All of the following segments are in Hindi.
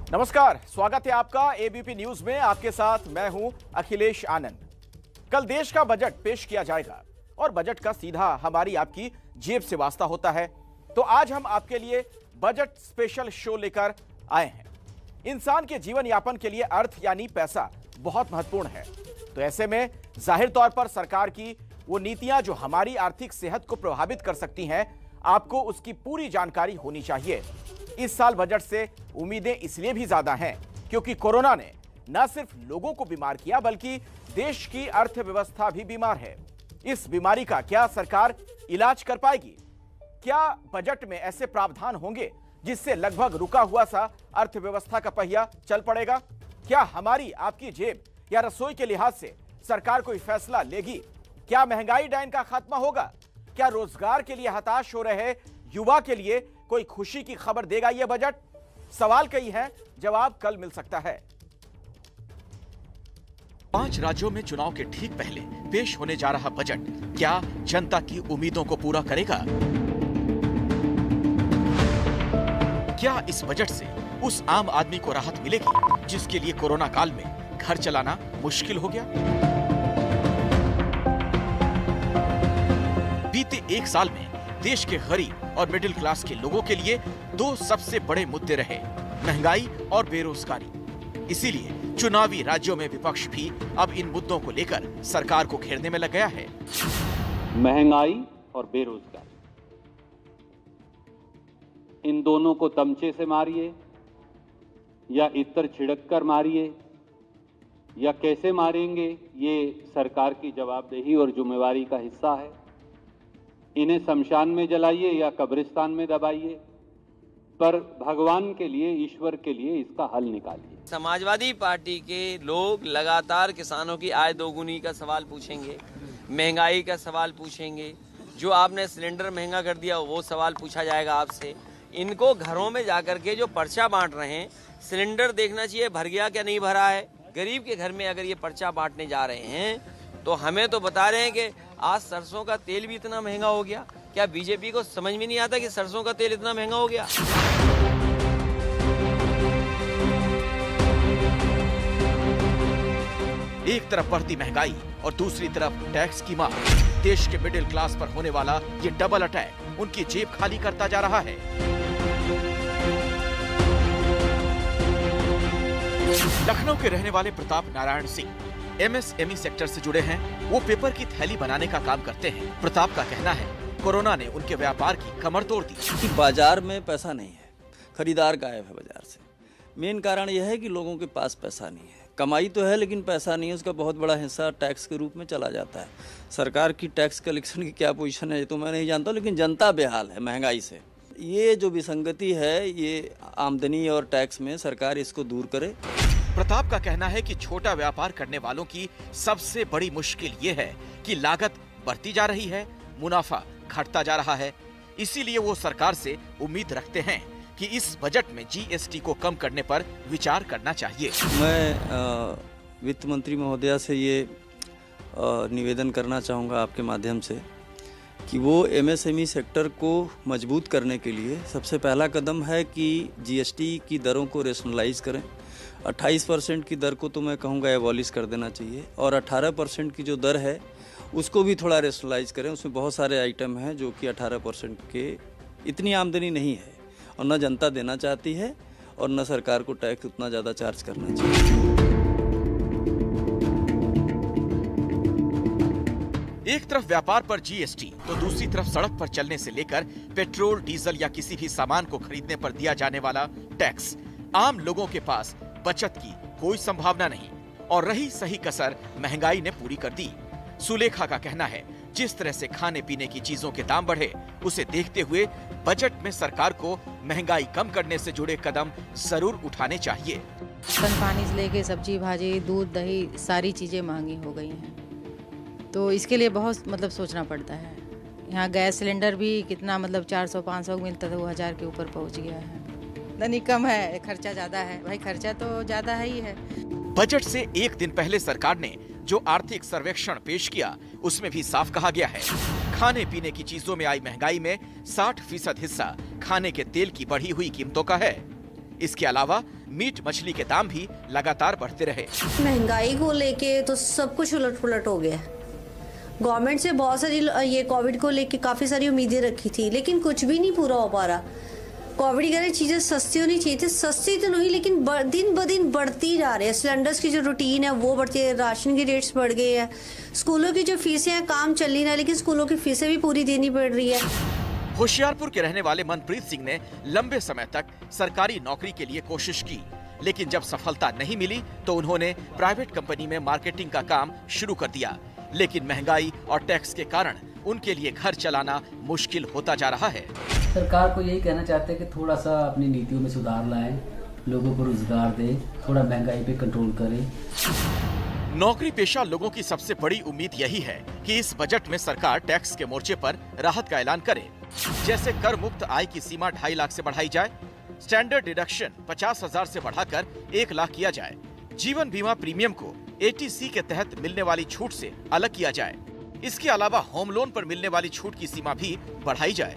नमस्कार, स्वागत है आपका एबीपी न्यूज में। आपके साथ मैं हूं अखिलेश आनंद। कल देश का बजट पेश किया जाएगा और बजट का सीधा हमारी आपकी जेब से वास्ता होता है। तो आज हम आपके लिए बजट स्पेशल शो लेकर आए हैं। इंसान के जीवन यापन के लिए अर्थ यानी पैसा बहुत महत्वपूर्ण है। तो ऐसे में जाहिर तौर पर सरकार की वो नीतियां जो हमारी आर्थिक सेहत को प्रभावित कर सकती हैं, आपको उसकी पूरी जानकारी होनी चाहिए। इस साल बजट से उम्मीदें इसलिए भी ज्यादा हैं क्योंकि कोरोना ने न सिर्फ लोगों को बीमार किया बल्कि देश की अर्थव्यवस्था भी बीमार है। इस बीमारी का क्या सरकार इलाज कर पाएगी? क्या बजट में ऐसे प्रावधान होंगे जिससे लगभग रुका हुआ सा अर्थव्यवस्था का पहिया चल पड़ेगा? क्या हमारी आपकी जेब या रसोई के लिहाज से सरकार कोई फैसला लेगी? क्या महंगाई डायन का खात्मा होगा? क्या रोजगार के लिए हताश हो रहे युवा के लिए कोई खुशी की खबर देगा यह बजट? सवाल कई हैं, जवाब कल मिल सकता है। 5 राज्यों में चुनाव के ठीक पहले पेश होने जा रहा बजट क्या जनता की उम्मीदों को पूरा करेगा? क्या इस बजट से उस आम आदमी को राहत मिलेगी जिसके लिए कोरोना काल में घर चलाना मुश्किल हो गया? बीते 1 साल में देश के गरीब और मिडिल क्लास के लोगों के लिए 2 सबसे बड़े मुद्दे रहे, महंगाई और बेरोजगारी। इसीलिए चुनावी राज्यों में विपक्ष भी अब इन मुद्दों को लेकर सरकार को घेरने में लग गया है। महंगाई और बेरोजगारी, इन दोनों को तमचे से मारिए या इत्र छिड़क कर मारिए या कैसे मारेंगे, ये सरकार की जवाबदेही और जिम्मेवारी का हिस्सा है। इन्हें शमशान में जलाइए या कब्रिस्तान में दबाइए, पर भगवान के लिए, ईश्वर के लिए इसका हल निकालिए। समाजवादी पार्टी के लोग लगातार किसानों की आय दोगुनी का सवाल पूछेंगे, महंगाई का सवाल पूछेंगे, जो आपने सिलेंडर महंगा कर दिया वो सवाल पूछा जाएगा आपसे। इनको घरों में जाकर के जो पर्चा बांट रहे हैं, सिलेंडर देखना चाहिए भर गया क्या नहीं भरा है। गरीब के घर में अगर ये पर्चा बांटने जा रहे हैं तो हमें तो बता रहे हैं कि आज सरसों का तेल भी इतना महंगा हो गया। क्या बीजेपी को समझ में नहीं आता कि सरसों का तेल इतना महंगा हो गया? एक तरफ बढ़ती महंगाई और दूसरी तरफ टैक्स की मार। देश के मिडिल क्लास पर होने वाला ये डबल अटैक उनकी जेब खाली करता जा रहा है। लखनऊ के रहने वाले प्रताप नारायण सिंह एमएसएमई सेक्टर से जुड़े हैं। वो पेपर की थैली बनाने का काम करते हैं। प्रताप का कहना है कोरोना ने उनके व्यापार की कमर तोड़ दी। बाजार में पैसा नहीं है, खरीदार गायब है बाजार से। मेन कारण यह है कि लोगों के पास पैसा नहीं है। कमाई तो है लेकिन पैसा नहीं है। उसका बहुत बड़ा हिस्सा टैक्स के रूप में चला जाता है। सरकार की टैक्स कलेक्शन की क्या पोजीशन है ये तो मैं नहीं जानता, लेकिन जनता बेहाल है महंगाई से। ये जो विसंगति है ये आमदनी और टैक्स में, सरकार इसको दूर करे। प्रताप का कहना है कि छोटा व्यापार करने वालों की सबसे बड़ी मुश्किल ये है कि लागत बढ़ती जा रही है, मुनाफा घटता जा रहा है। इसीलिए वो सरकार से उम्मीद रखते हैं कि इस बजट में जीएसटी को कम करने पर विचार करना चाहिए। मैं वित्त मंत्री महोदया से ये निवेदन करना चाहूँगा आपके माध्यम से कि वो एमएसएमई सेक्टर को मजबूत करने के लिए सबसे पहला कदम है कि जीएसटी की दरों को रेशनलाइज करें। 28% की दर को तो मैं कहूँगा एबॉलिश कर देना चाहिए और 18% की जो दर है उसको भी थोड़ा रेशनलाइज करें। उसमें बहुत सारे आइटम हैं जो कि 18% के इतनी आमदनी नहीं है और न जनता देना चाहती है और न सरकार को टैक्स उतना ज़्यादा चार्ज करना चाहिए। एक तरफ व्यापार पर जीएसटी तो दूसरी तरफ सड़क पर चलने से लेकर पेट्रोल, डीजल या किसी भी सामान को खरीदने पर दिया जाने वाला टैक्स। आम लोगों के पास बचत की कोई संभावना नहीं और रही सही कसर महंगाई ने पूरी कर दी। सुलेखा का कहना है जिस तरह से खाने पीने की चीजों के दाम बढ़े, उसे देखते हुए बजट में सरकार को महंगाई कम करने से जुड़े कदम जरूर उठाने चाहिए। पानी से लेके सब्जी भाजी, दूध, दही, सारी चीजें महंगी हो गई हैं, तो इसके लिए बहुत सोचना पड़ता है। यहाँ गैस सिलेंडर भी कितना 400-500 मिलता था, वो 1000 के ऊपर पहुँच गया है। नहीं कम है, खर्चा ज़्यादा है भाई, खर्चा तो ज़्यादा है ही है। बजट से एक दिन पहले सरकार ने जो आर्थिक सर्वेक्षण पेश किया उसमें भी साफ कहा गया है खाने पीने की चीजों में आई महंगाई में 60% हिस्सा खाने के तेल की बढ़ी हुई कीमतों का है। इसके अलावा मीट मछली के दाम भी लगातार बढ़ते रहे। महंगाई को लेके तो सब कुछ उलट पुलट हो गया। गवर्नमेंट से बहुत सारी ये कोविड को लेके काफ़ी सारी उम्मीदें रखी थी, लेकिन कुछ भी नहीं पूरा हो पा रहा। कोविड के चीज़ें सस्ती होनी चाहिए थी, सस्ती तो नहीं, लेकिन दिन ब दिन बढ़ती जा रही है। सिलेंडर्स की जो रूटीन है वो बढ़ती है, राशन की रेट्स बढ़ गए हैं, स्कूलों की जो फीसें हैं काम चल नहीं रहा, लेकिन स्कूलों की फीसें भी पूरी देनी पड़ रही है। होशियारपुर के रहने वाले मनप्रीत सिंह ने लंबे समय तक सरकारी नौकरी के लिए कोशिश की, लेकिन जब सफलता नहीं मिली तो उन्होंने प्राइवेट कंपनी में मार्केटिंग का काम शुरू कर दिया। लेकिन महंगाई और टैक्स के कारण उनके लिए घर चलाना मुश्किल होता जा रहा है। सरकार को यही कहना चाहते हैं कि थोड़ा सा अपनी नीतियों में सुधार लाएं, लोगों को रोजगार दें, थोड़ा महंगाई पे कंट्रोल करें। नौकरी पेशा लोगों की सबसे बड़ी उम्मीद यही है कि इस बजट में सरकार टैक्स के मोर्चे पर राहत का ऐलान करे, जैसे कर मुक्त आय की सीमा 2.5 लाख से बढ़ाई जाए, स्टैंडर्ड डिडक्शन 50,000 से बढ़ाकर 1 लाख किया जाए, जीवन बीमा प्रीमियम को ATC के तहत मिलने वाली छूट से अलग किया जाए। इसके अलावा होम लोन पर मिलने वाली छूट की सीमा भी बढ़ाई जाए।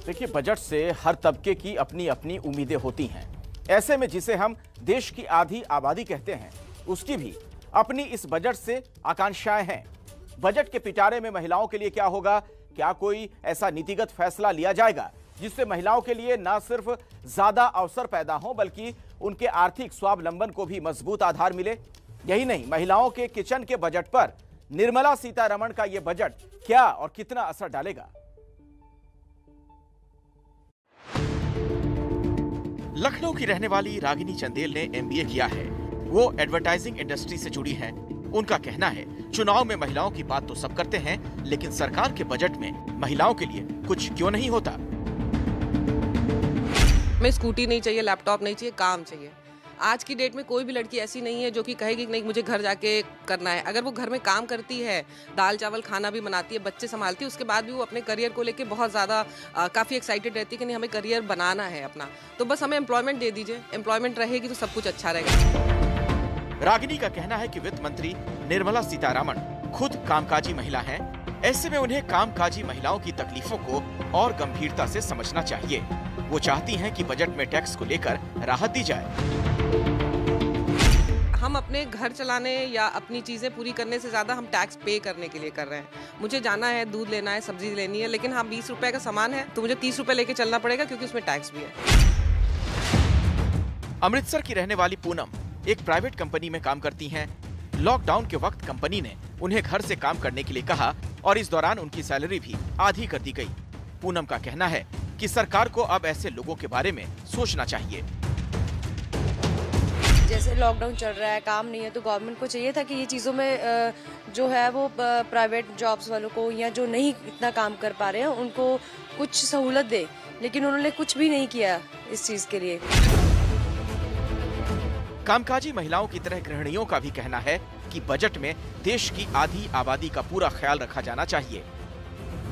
देखिए, बजट से हर तबके की अपनी अपनी उम्मीदें होती हैं। ऐसे में जिसे हम देश की आधी आबादी कहते हैं, उसकी भी अपनी इस बजट से आकांक्षाएं हैं। बजट के पिटारे में महिलाओं के लिए क्या होगा? क्या कोई ऐसा नीतिगत फैसला लिया जाएगा जिससे महिलाओं के लिए न सिर्फ ज्यादा अवसर पैदा हो, बल्कि उनके आर्थिक स्वावलंबन को भी मजबूत आधार मिले? यही नहीं, महिलाओं के किचन के बजट पर निर्मला सीतारमण का यह बजट क्या और कितना असर डालेगा? लखनऊ की रहने वाली रागिनी चंदेल ने MBA किया है। वो एडवर्टाइजिंग इंडस्ट्री से जुड़ी हैं। उनका कहना है, चुनाव में महिलाओं की बात तो सब करते हैं, लेकिन सरकार के बजट में महिलाओं के लिए कुछ क्यों नहीं होता? हमें स्कूटी नहीं चाहिए, लैपटॉप नहीं चाहिए, काम चाहिए। आज की डेट में कोई भी लड़की ऐसी नहीं है जो कि कहेगी नहीं मुझे घर जाके करना है। अगर वो घर में काम करती है, दाल चावल खाना भी बनाती है, बच्चे संभालती है, उसके बाद भी वो अपने करियर को लेके बहुत ज़्यादा काफ़ी एक्साइटेड रहती है कि नहीं हमें करियर बनाना है अपना, तो बस हमें एम्प्लॉयमेंट दे दीजिए। एम्प्लॉयमेंट रहेगी तो सब कुछ अच्छा रहेगा। रागिनी का कहना है कि वित्त मंत्री निर्मला सीतारमण खुद कामकाजी महिला हैं। ऐसे में उन्हें कामकाजी महिलाओं की तकलीफों को और गंभीरता से समझना चाहिए। वो चाहती हैं कि बजट में टैक्स को लेकर राहत दी जाए। हम अपने घर चलाने या अपनी चीज़ें पूरी करने से ज़्यादा हम टैक्स पे करने के लिए कर रहे हैं। मुझे जाना है, दूध लेना है, सब्जी लेनी है, लेकिन हाँ 20 रुपए का सामान है तो मुझे 30 रुपए लेके चलना पड़ेगा क्योंकि उसमें टैक्स भी है। अमृतसर की रहने वाली पूनम एक प्राइवेट कंपनी में काम करती हैं। लॉकडाउन के वक्त कंपनी ने उन्हें घर से काम करने के लिए कहा और इस दौरान उनकी सैलरी भी आधी कर दी गई। पूनम का कहना है कि सरकार को अब ऐसे लोगों के बारे में सोचना चाहिए। जैसे लॉकडाउन चल रहा है, काम नहीं है, तो गवर्नमेंट को चाहिए था कि ये चीज़ों में जो है वो प्राइवेट जॉब्स वालों को या जो नहीं इतना काम कर पा रहे हैं उनको कुछ सहूलत दे, लेकिन उन्होंने कुछ भी नहीं किया इस चीज़ के लिए। कामकाजी महिलाओं की तरह गृहिणियों का भी कहना है कि बजट में देश की आधी आबादी का पूरा ख्याल रखा जाना चाहिए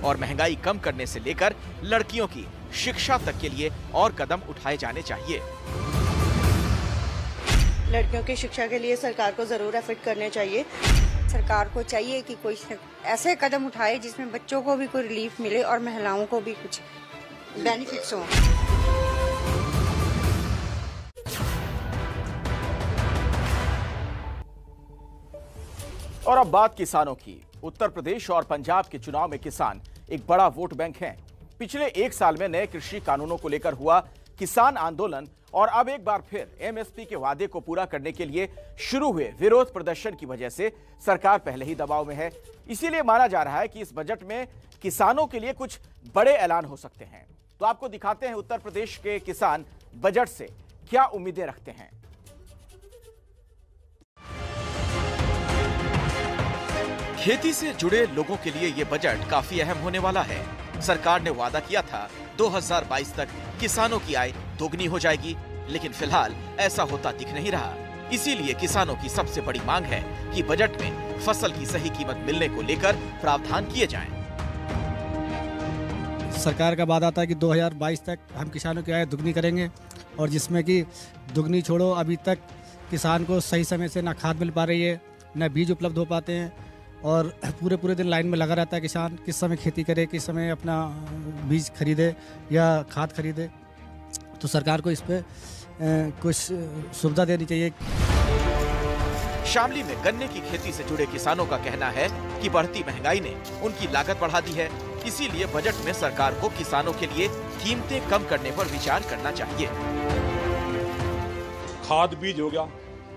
और महंगाई कम करने से लेकर लड़कियों की शिक्षा तक के लिए और कदम उठाए जाने चाहिए। लड़कियों की शिक्षा के लिए सरकार को जरूर एफर्ट करने चाहिए। सरकार को चाहिए कि कोई ऐसे कदम उठाए जिसमें बच्चों को भी कोई रिलीफ मिले और महिलाओं को भी कुछ बेनिफिट्स हों। और अब बात किसानों की। उत्तर प्रदेश और पंजाब के चुनाव में किसान एक बड़ा वोट बैंक हैं। पिछले 1 साल में नए कृषि कानूनों को लेकर हुआ किसान आंदोलन और अब एक बार फिर MSP के वादे को पूरा करने के लिए शुरू हुए विरोध प्रदर्शन की वजह से सरकार पहले ही दबाव में है। इसीलिए माना जा रहा है कि इस बजट में किसानों के लिए कुछ बड़े ऐलान हो सकते हैं। तो आपको दिखाते हैं उत्तर प्रदेश के किसान बजट से क्या उम्मीदें रखते हैं। खेती से जुड़े लोगों के लिए ये बजट काफी अहम होने वाला है। सरकार ने वादा किया था 2022 तक किसानों की आय दोगुनी हो जाएगी, लेकिन फिलहाल ऐसा होता दिख नहीं रहा। इसीलिए किसानों की सबसे बड़ी मांग है कि बजट में फसल की सही कीमत मिलने को लेकर प्रावधान किए जाएं। सरकार का वादा था कि 2022 तक हम किसानों की आय दुगनी करेंगे, और जिसमें कि दुगनी छोड़ो, अभी तक किसान को सही समय से ना खाद मिल पा रही है, न बीज उपलब्ध हो पाते हैं, और पूरे दिन लाइन में लगा रहता है किसान, किस समय खेती करे, किस समय अपना बीज खरीदे या खाद खरीदे। तो सरकार को इस पर कुछ सुविधा देनी चाहिए। शामली में गन्ने की खेती से जुड़े किसानों का कहना है कि बढ़ती महंगाई ने उनकी लागत बढ़ा दी है, इसीलिए बजट में सरकार को किसानों के लिए कीमतें कम करने पर विचार करना चाहिए। खाद बीज हो गया,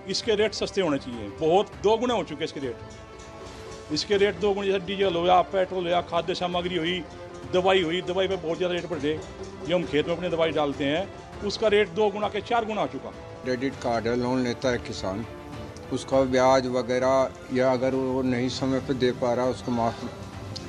इसके रेट सस्ते होने चाहिए। बहुत 2 गुना हो चुके इसके रेट। इसके रेट 2 गुना, जैसे डीजल हो या पेट्रोल हो या खाद्य सामग्री हुई, दवाई पे बहुत ज़्यादा रेट बढ़ गए। जो हम खेत में अपने दवाई डालते हैं उसका रेट 2 गुना के 4 गुना हो चुका। क्रेडिट कार्ड है, लोन लेता है किसान, उसका ब्याज वगैरह या अगर वो नहीं समय पे दे पा रहा उसको माफ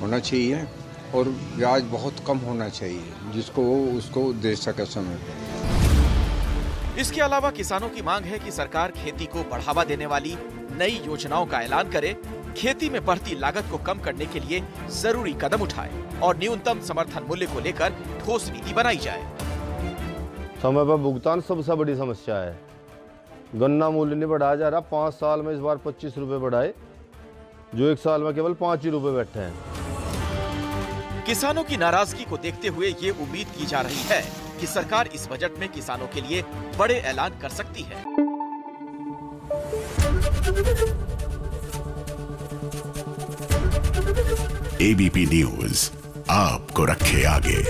होना चाहिए और ब्याज बहुत कम होना चाहिए जिसको वो उसको दे सके समय पे। इसके अलावा किसानों की मांग है कि सरकार खेती को बढ़ावा देने वाली नई योजनाओं का ऐलान करे, खेती में बढ़ती लागत को कम करने के लिए जरूरी कदम उठाए और न्यूनतम समर्थन मूल्य को लेकर ठोस नीति बनाई जाए। समय पर भुगतान सबसे बड़ी समस्या है। गन्ना मूल्य नहीं बढ़ाया जा रहा, 5 साल में इस बार 25 रुपए बढ़ाए, जो 1 साल में केवल 5 ही रुपए बैठे हैं। किसानों की नाराजगी को देखते हुए ये उम्मीद की जा रही है कि सरकार इस बजट में किसानों के लिए बड़े ऐलान कर सकती है। एबीपी न्यूज आपको रखे आगे।